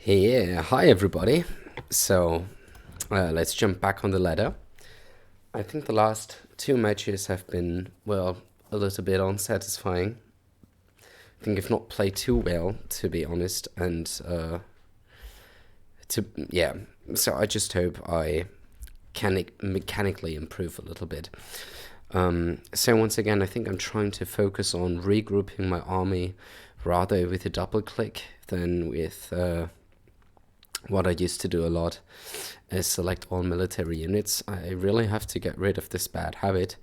Yeah, hi everybody. So let's jump back on the ladder. I think the last two matches have been, well, a little bit unsatisfying. I think I've not played too well, to be honest, and yeah. So I just hope I can mechanically improve a little bit. So once again, I think I'm trying to focus on regrouping my army rather with a double click than with what I used to do a lot is select all military units. I really have to get rid of this bad habit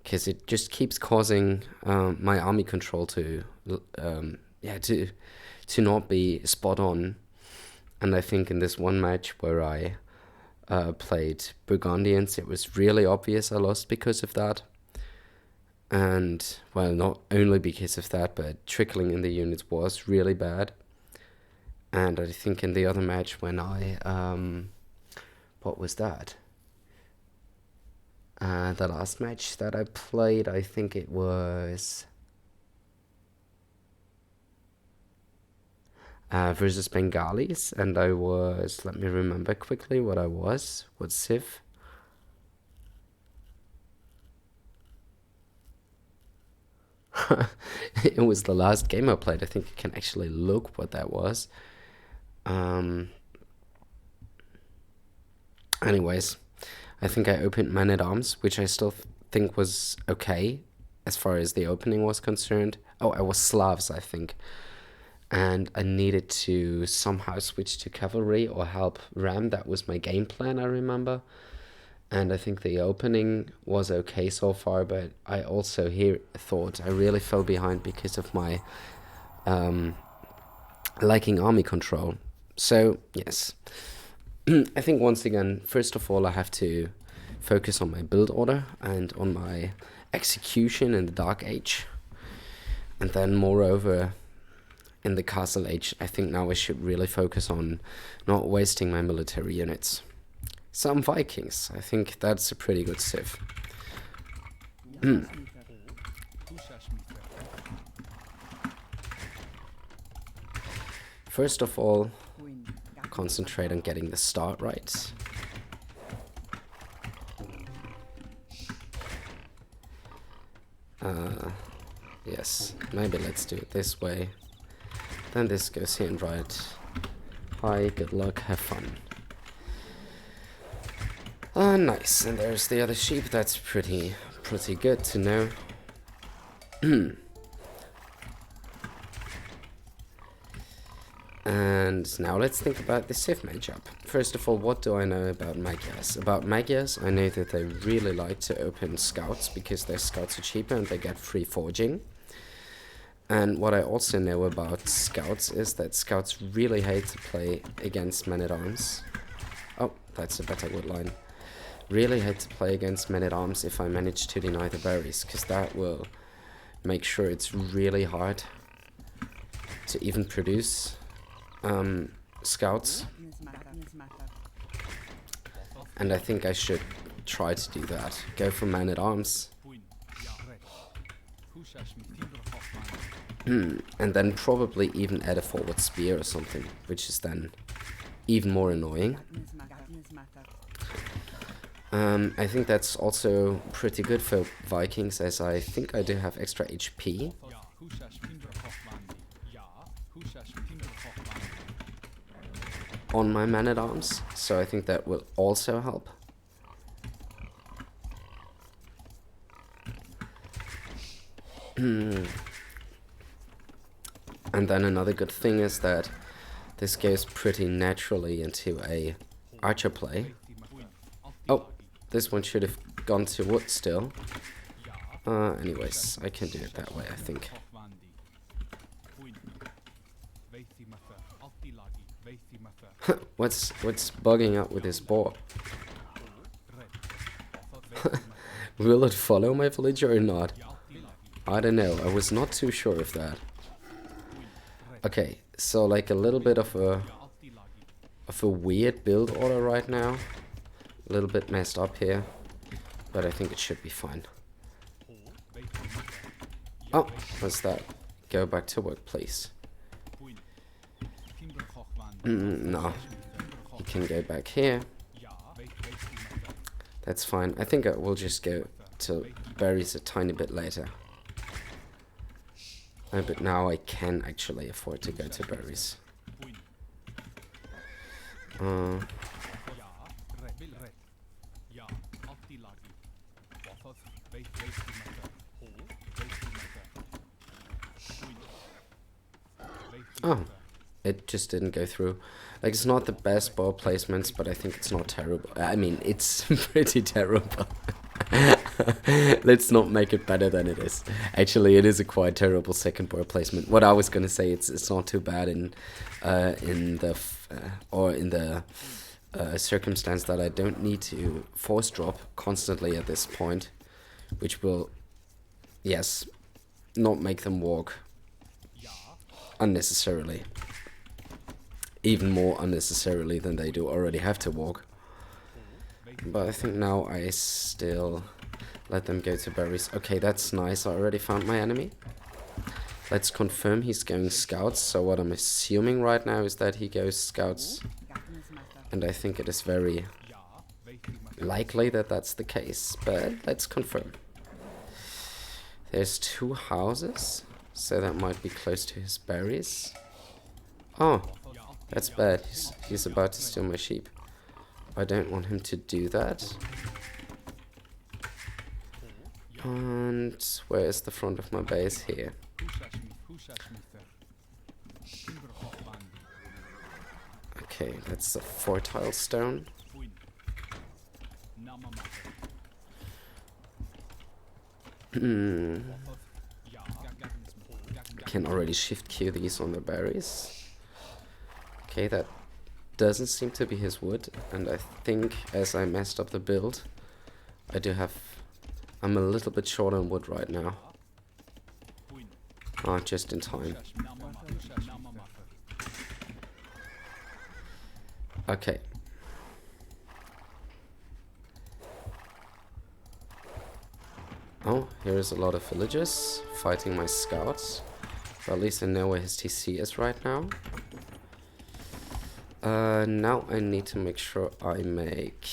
because it just keeps causing my army control to to not be spot on. And I think in this one match where I played Burgundians, it was really obvious I lost because of that. And, well, not only because of that, but trickling in the units was really bad. And I think in the other match when I, what was that? The last match that I played, I think it was versus Bengalis, and I was, let me remember quickly what I was, what civ. It was the last game I played. I think I can actually look what that was. Anyways, I think I opened Man at Arms, which I still think was okay as far as the opening was concerned. Oh, I was Slavs, I think. And I needed to somehow switch to cavalry or help ram. That was my game plan, I remember. And I think the opening was okay so far, but I also here thought I really fell behind because of my liking army control. So, yes. I think once again, first of all, I have to focus on my build order and on my execution in the Dark Age. And then, moreover, in the Castle Age, I think now I should really focus on not wasting my military units. Some Vikings, I think that's a pretty good civ. First of all, concentrate on getting the start right. Yes, maybe let's do it this way. Then this goes here and right. Hi, good luck, have fun. Nice, and there's the other sheep. That's pretty good to know. And now let's think about the civ matchup. First of all, what do I know about Magyars? About Magyars, I know that they really like to open scouts because their scouts are cheaper and they get free forging. And what I also know about scouts is that scouts really hate to play against men-at-arms. Oh, that's a better wood line. Really hate to play against men-at-arms if I manage to deny the berries, because that will make sure it's really hard to even produce scouts. And I think I should try to do that. Go for man-at-arms. And then probably even add a forward spear or something, which is then even more annoying. I think that's also pretty good for Vikings, as I think I do have extra HP. On my man-at-arms, so I think that will also help. And then another good thing is that this goes pretty naturally into a archer play. Oh, this one should have gone to wood still. Anyways, I can do it that way, I think. What's bugging out with this boar? Will it follow my villager or not? I don't know, I was not too sure of that. Okay, so like a little bit of a weird build order right now. A little bit messed up here, but I think it should be fine. Oh, what's that? Go back to work, please. No, he can go back here. That's fine. I think I will just go to berries a tiny bit later. But now I can actually afford to go to berries. Oh, it just didn't go through. Like, it's not the best ball placements, but I think it's not terrible. I mean, it's pretty terrible. Let's not make it better than it is. Actually, it is a quite terrible second ball placement. What I was gonna say, it's not too bad in the circumstance that I don't need to force drop constantly at this point, which will, yes, not make them walk unnecessarily. Even more unnecessarily than they do already have to walk. But I think now I still let them go to berries. Okay, that's nice. I already found my enemy. Let's confirm he's going scouts. So what I'm assuming right now is that he goes scouts. And I think it is very likely that that's the case. But let's confirm. There's 2 houses. So that might be close to his berries. Oh, that's bad. He's about to steal my sheep. I don't want him to do that. And where is the front of my base? Here. Okay, that's a 4-tile stone. Can already shift Q these on the berries. Okay, that doesn't seem to be his wood, and I think as I messed up the build, I'm a little bit short on wood right now. Ah, just in time. Okay. Oh, here is a lot of villagers fighting my scouts. But at least I know where his TC is right now. Now I need to make sure I make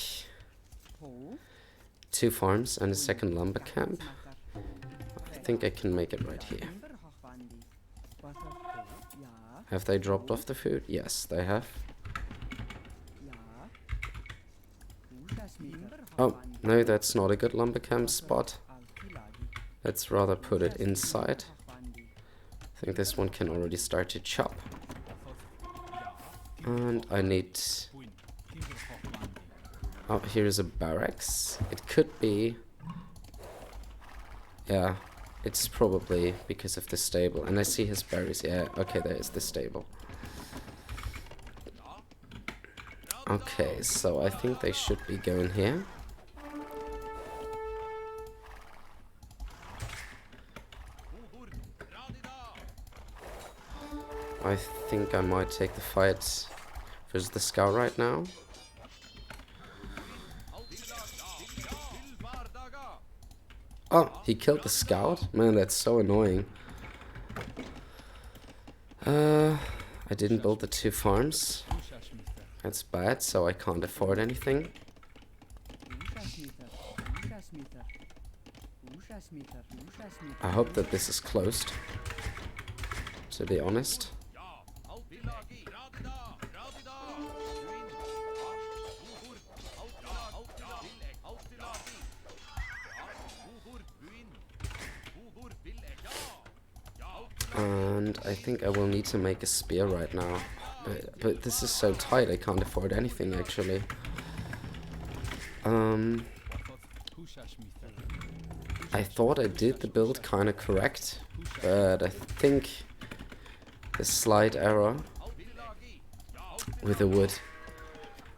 2 farms and a second lumber camp. I think I can make it right here. Have they dropped off the food? Yes, they have. Oh, no, that's not a good lumber camp spot. Let's rather put it inside. I think this one can already start to chop. And I need... Oh, here is a barracks. It could be... Yeah, it's probably because of the stable. And I see his berries. Yeah, okay, there is the stable. Okay, so I think they should be going here. I think I might take the fight versus the scout right now. Oh, he killed the scout? Man, that's so annoying. I didn't build the 2 farms. That's bad, so I can't afford anything. I hope that this is closed, to be honest. And I think I will need to make a spear right now. But this is so tight, I can't afford anything actually. I thought I did the build kinda correct, but I think the slight error with the wood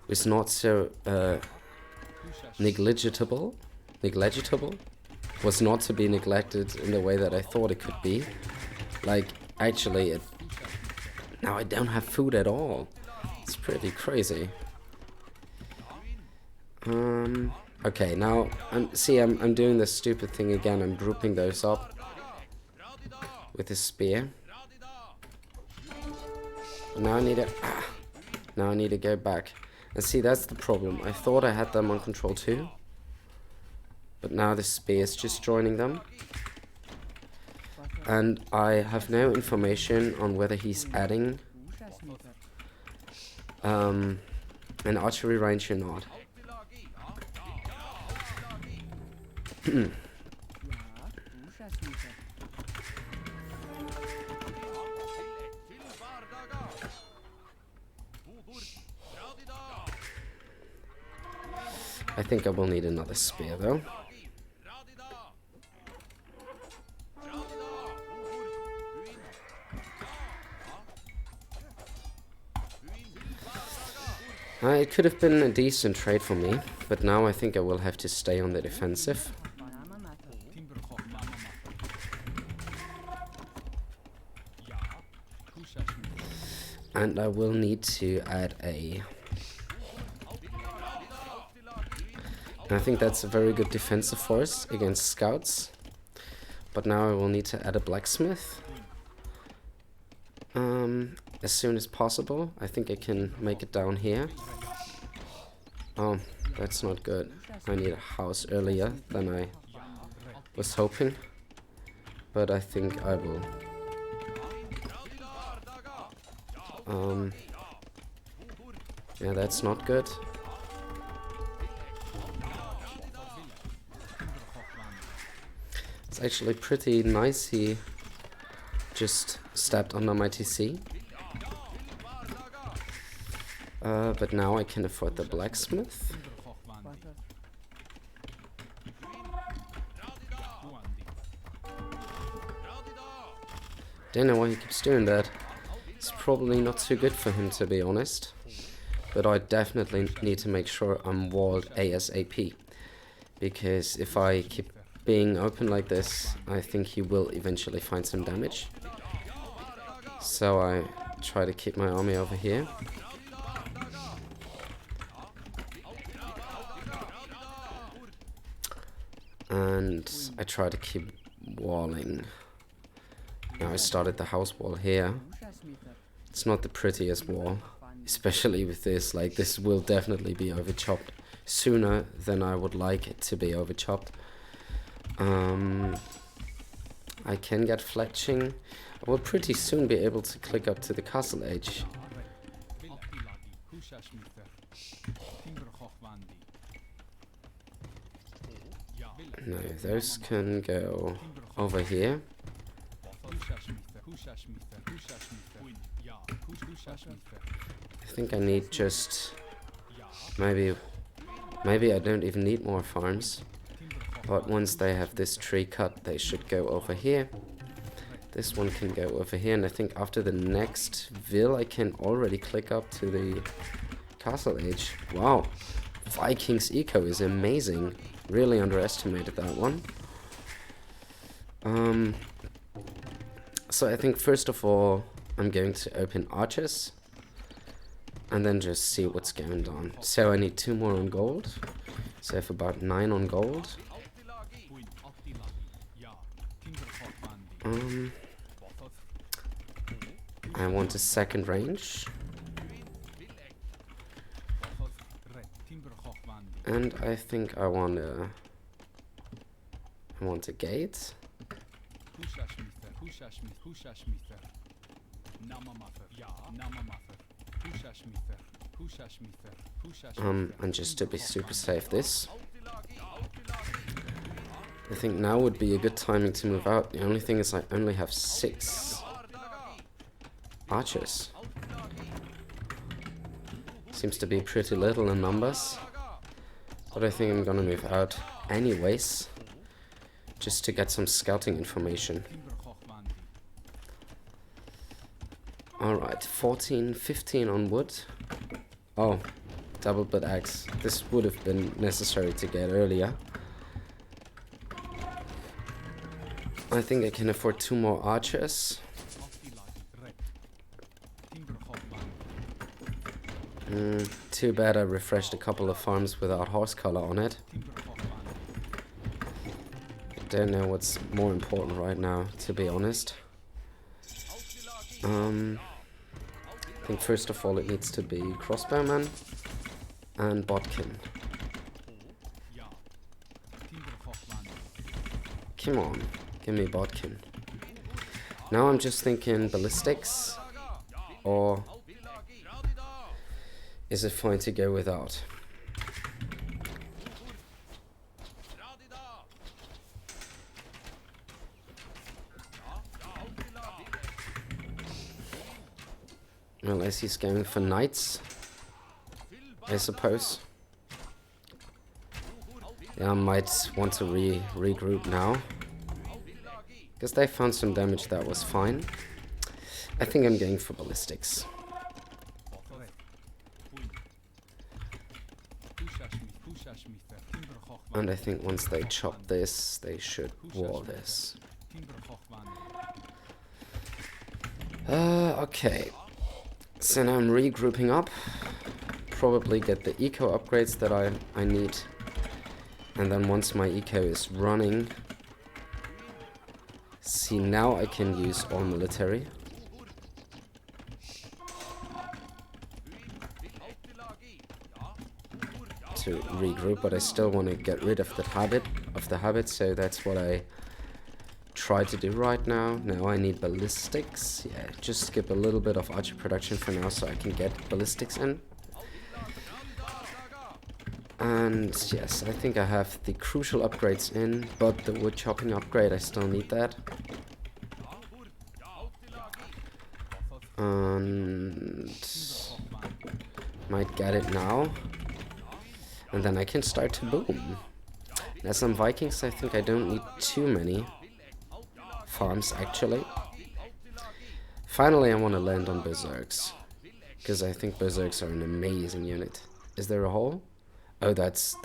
was not so negligible, was not to be neglected in the way that I thought it could be. Like, actually, now I don't have food at all. It's pretty crazy. Okay, now, I'm doing this stupid thing again. I'm grouping those up with a spear. Now I need a... Now I need to go back. And see, that's the problem. I thought I had them on control too. But now the spear is just joining them. And I have no information on whether he's adding an archery range or not. I think I will need another spear though. It could have been a decent trade for me, but now I think I will have to stay on the defensive. And I will need to add a... I think that's a very good defensive force against scouts. But now I will need to add a blacksmith. As soon as possible. I think I can make it down here. Oh, that's not good. I need a house earlier than I was hoping. But I think I will. Yeah, that's not good. It's actually pretty nice he just stepped under my TC. But now I can afford the blacksmith. Don't know why he keeps doing that. It's probably not too good for him, to be honest. But I definitely need to make sure I'm walled ASAP. Because if I keep being open like this, I think he will eventually find some damage. So I try to keep my army over here. And I try to keep walling. Now I started the house wall here. It's not the prettiest wall, especially with this. Like, this will definitely be overchopped sooner than I would like it to be overchopped. I can get fletching. I will pretty soon be able to click up to the castle age. No, those can go over here. I think I need just maybe I don't even need more farms. But once they have this tree cut, they should go over here. This one can go over here, and I think after the next ville I can already click up to the castle age. Wow, Vikings eco is amazing. Really underestimated that one. So I think first of all I'm going to open archers and then just see what's going on. So I need 2 more on gold. So I have about 9 on gold. I want a second range. And I think I want a gate. And just to be super safe this. I think now would be a good timing to move out. The only thing is I only have 6 archers. Seems to be pretty little in numbers. But I think I'm gonna move out anyways, just to get some scouting information. Alright, 14, 15 on wood. Oh, double butt axe. This would have been necessary to get earlier. I think I can afford 2 more archers. Too bad I refreshed a couple of farms without horse color on it. I don't know what's more important right now, to be honest. I think first of all it needs to be crossbowman and botkin. Come on, give me botkin. Now I'm just thinking ballistics, or is it fine to go without? Unless he's going for knights, I suppose. Yeah, I might want to regroup now, because they found some damage that was fine. I think I'm going for ballistics. And I think once they chop this, they should wall this. Okay. So now I'm regrouping up. Probably get the eco upgrades that I need. And then once my eco is running... See, now I can use all military. To regroup, but I still want to get rid of the habit, so that's what I try to do right now. Now I need ballistics. Yeah, just skip a little bit of archer production for now so I can get ballistics in. And yes, I think I have the crucial upgrades in, but the wood chopping upgrade, I still need that. And might get it now. And then I can start to boom. As some Vikings, I think I don't need too many farms, actually. Finally, I want to land on Berserks, because I think Berserks are an amazing unit. Is there a hole? Oh, that's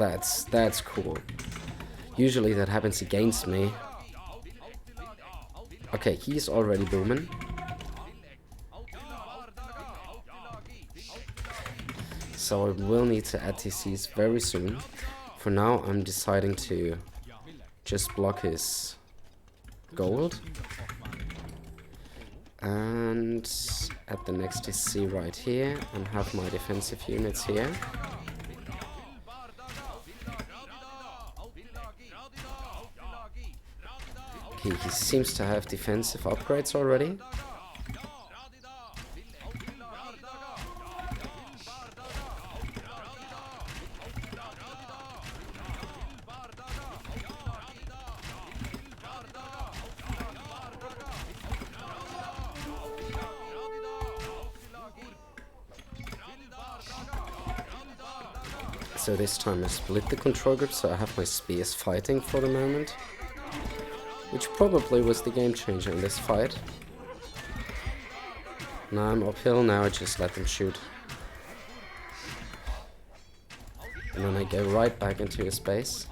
cool. Usually that happens against me. Okay, he's already booming. So I will need to add TCs very soon. For now, I'm deciding to just block his gold. And add the next TC right here and have my defensive units here. Okay, he seems to have defensive upgrades already. So this time I split the control group, so I have my spears fighting for the moment. Which probably was the game changer in this fight. Now I'm uphill, now I just let them shoot. And then I go right back into his base.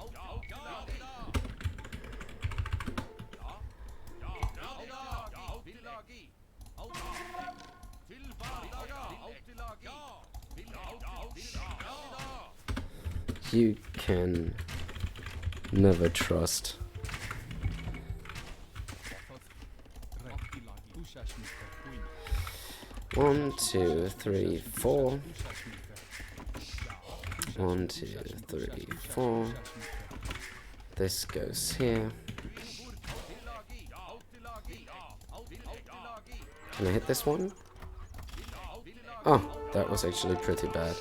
You can never trust. One, two, three, four. 1, 2, 3, 4. This goes here. Can I hit this one? Oh, that was actually pretty bad.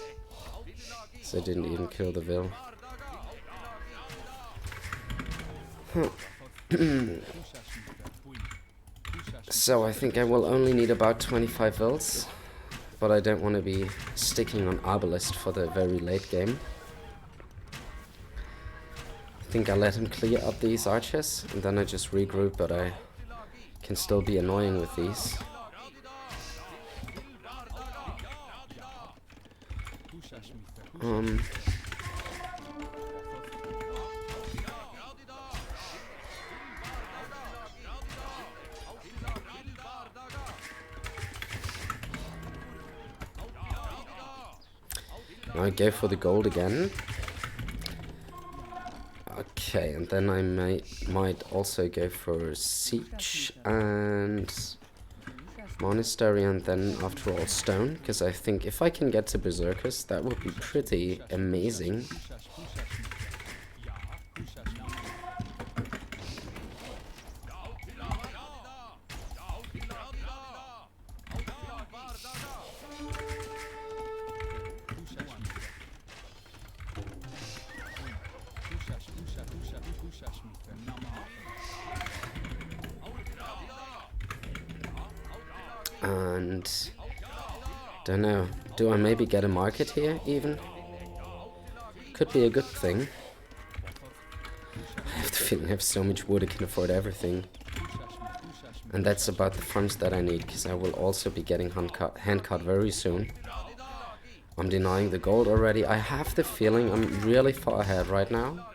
So I didn't even kill the Vil. So I think I will only need about 25 Vils. But I don't want to be sticking on Arbalest for the very late game. I think I let him clear up these archers, and then I just regroup, but I can still be annoying with these. I go for the gold again. Okay, and then I might also go for siege and Monastery and then after all stone, because I think if I can get to berserkers, that would be pretty amazing. And don't know, do I maybe get a market here even? Could be a good thing. I have the feeling I have so much wood I can afford everything. And that's about the funds that I need, because I will also be getting hand cut very soon. I'm denying the gold already. I have the feeling I'm really far ahead right now.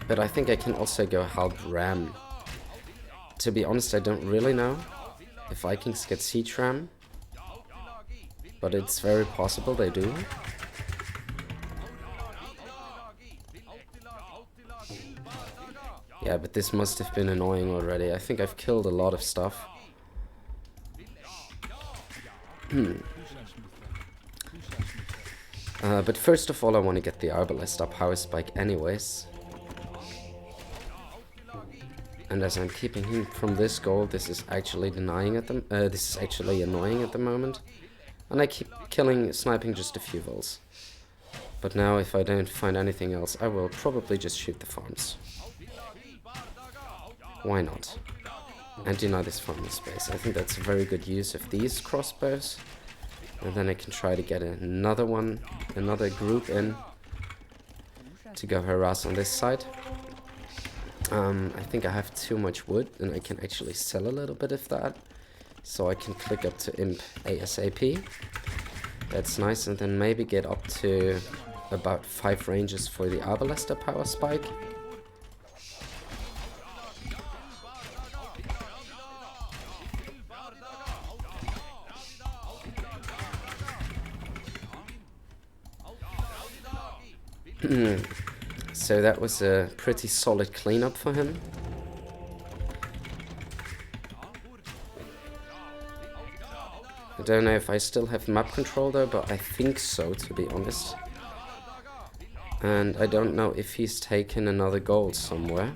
But I think I can also go help Ram. To be honest, I don't really know if Vikings get siege Ram, but it's very possible they do. Yeah, but this must have been annoying already. I think I've killed a lot of stuff. But first of all, I want to get the Arbalest up Power Spike anyways. And as I'm keeping him from this goal, this is actually annoying at the moment. And I keep sniping just a few volts. But now if I don't find anything else, I will probably just shoot the farms. Why not? And deny this farming space. I think that's a very good use of these crossbows. And then I can try to get another group in to go harass on this side. I think I have too much wood and I can actually sell a little bit of that. So I can click up to Imp ASAP. That's nice, and then maybe get up to about 5 ranges for the Arbalester Power Spike. So that was a pretty solid cleanup for him. I don't know if I still have map control though, but I think so, to be honest. And I don't know if he's taken another gold somewhere.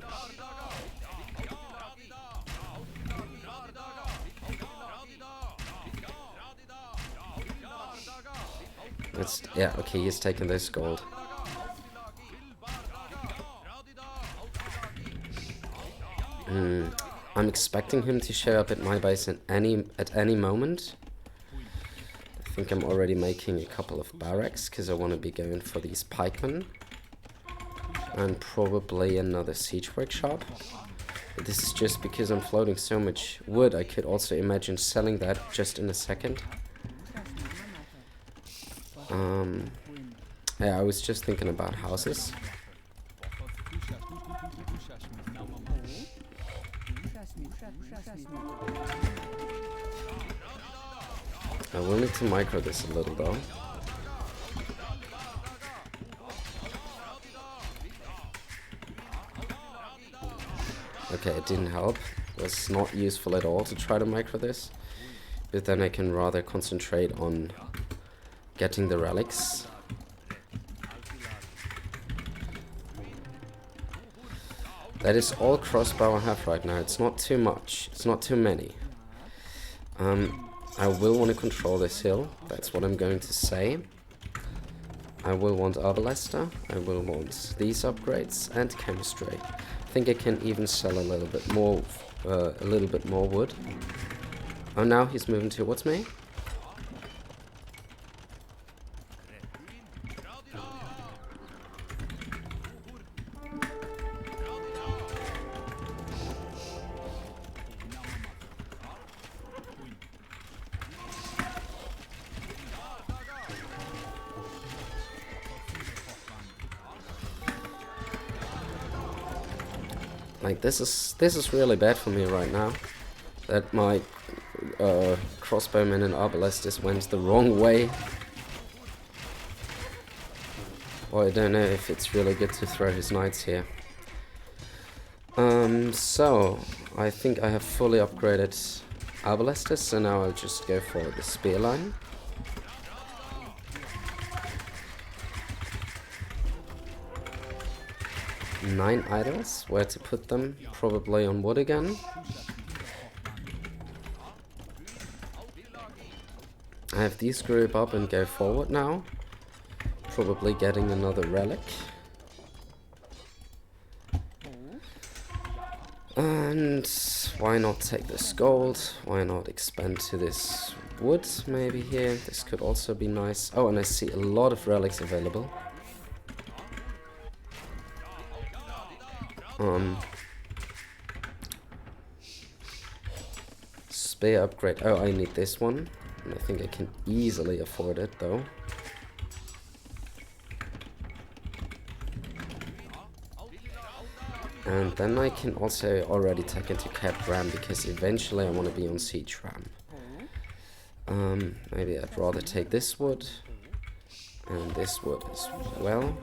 Yeah, okay, he's taken this gold. I'm expecting him to show up at my base at any moment. I think I'm already making a couple of barracks because I want to be going for these pikemen. And probably another siege workshop. But this is just because I'm floating so much wood. I could also imagine selling that just in a second. Yeah, I was just thinking about houses. I will need to micro this a little though. Okay, it didn't help. It was not useful at all to try to micro this. But then I can rather concentrate on getting the relics. That is all crossbow I have right now. It's not too much. It's not too many. I will want to control this hill. That's what I'm going to say. I will want Arbalester. I will want these upgrades and chemistry. I think I can even sell a little bit more wood. Oh, now he's moving towards me. Like this is really bad for me right now. That my crossbowman and arbalestist went the wrong way. Or I don't know if it's really good to throw his knights here. So I think I have fully upgraded Arbalestus, so now I'll just go for the spear line. Nine idols, where to put them? Probably on wood again. I have these group up and go forward now. Probably getting another relic. And why not take this gold? Why not expand to this wood maybe here? This could also be nice. Oh, and I see a lot of relics available. Spear upgrade. Oh, I need this one. And I think I can easily afford it though. And then I can also already take into Cap Ram because eventually I want to be on Siege Ram. Maybe I'd rather take this wood and this wood as well.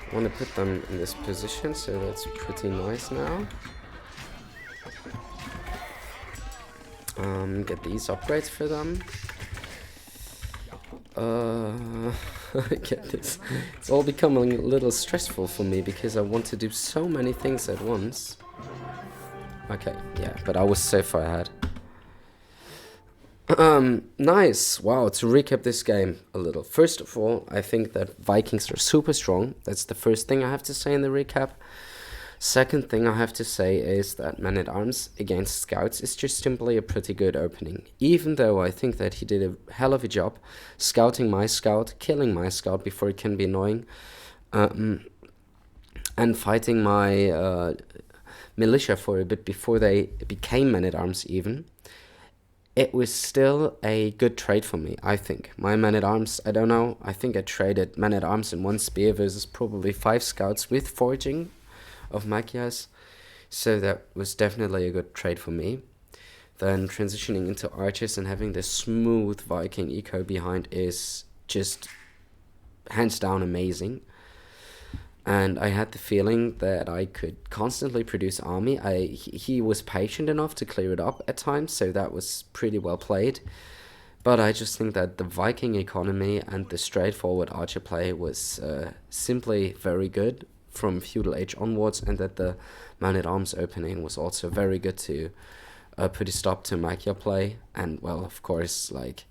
I want to put them in this position, so that's pretty nice now. Get these upgrades for them. Get this. It's all becoming a little stressful for me because I want to do so many things at once. Okay, yeah, but I was so far ahead. Nice. Wow, to recap this game a little. First of all, I think that Vikings are super strong. That's the first thing I have to say in the recap. Second thing I have to say is that Man-at-Arms against Scouts is just simply a pretty good opening. Even though I think that he did a hell of a job scouting my scout, killing my scout before it can be annoying, and fighting my militia for a bit before they became Man-at-Arms even. It was still a good trade for me, I think. My Man-at-Arms, I don't know, I think I traded Man-at-Arms in one spear versus probably 5 scouts with foraging of Magyars, so that was definitely a good trade for me. Then transitioning into archers and having this smooth Viking eco behind is just hands down amazing. And I had the feeling that I could constantly produce army. He was patient enough to clear it up at times, so that was pretty well played. But I just think that the Viking economy and the straightforward archer play was simply very good from feudal age onwards, and that the Man-at-Arms opening was also very good to put a stop to Magyar play. And well, of course, like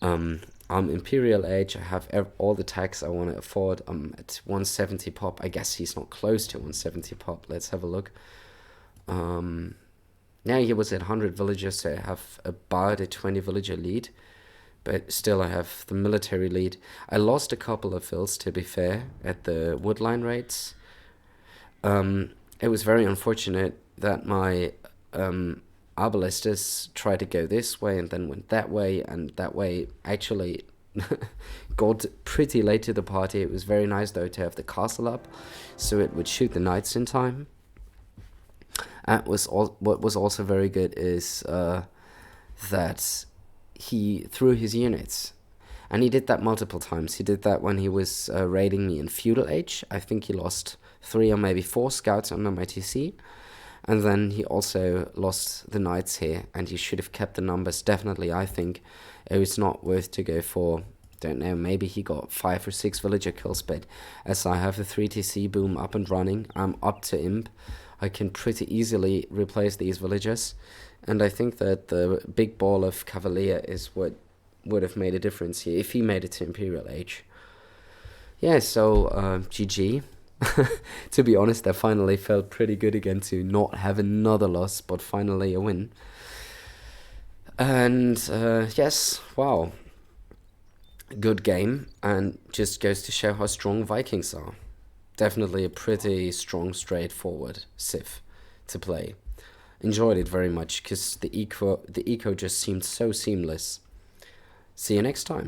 I'm Imperial Age, I have all the tags I want to afford. I'm at 170 pop. I guess he's not close to 170 pop. Let's have a look. Yeah, he was at 100 villagers, so I have about a 20 villager lead. But still I have the military lead. I lost a couple of fills, to be fair, at the woodline rates. It was very unfortunate that my Arbalestus tried to go this way and then went that way, and that way actually got pretty late to the party. It was very nice though to have the castle up, so it would shoot the knights in time. What was also very good is that he threw his units, and he did that multiple times. He did that when he was raiding me in feudal age. I think he lost 3 or maybe 4 scouts under my TC. And then he also lost the knights here, and he should have kept the numbers. Definitely, I think it was not worth to go for, don't know, maybe he got 5 or 6 villager kills, but as I have the 3TC boom up and running, I'm up to imp. I can pretty easily replace these villagers, and I think that the big ball of Cavalier is what would have made a difference here, if he made it to Imperial Age. Yeah, so GG. To be honest, I finally felt pretty good again to not have another loss, but finally a win. And yes, wow, good game, and just goes to show how strong Vikings are. Definitely a pretty strong, straightforward civ to play. Enjoyed it very much because the eco just seemed so seamless. See you next time.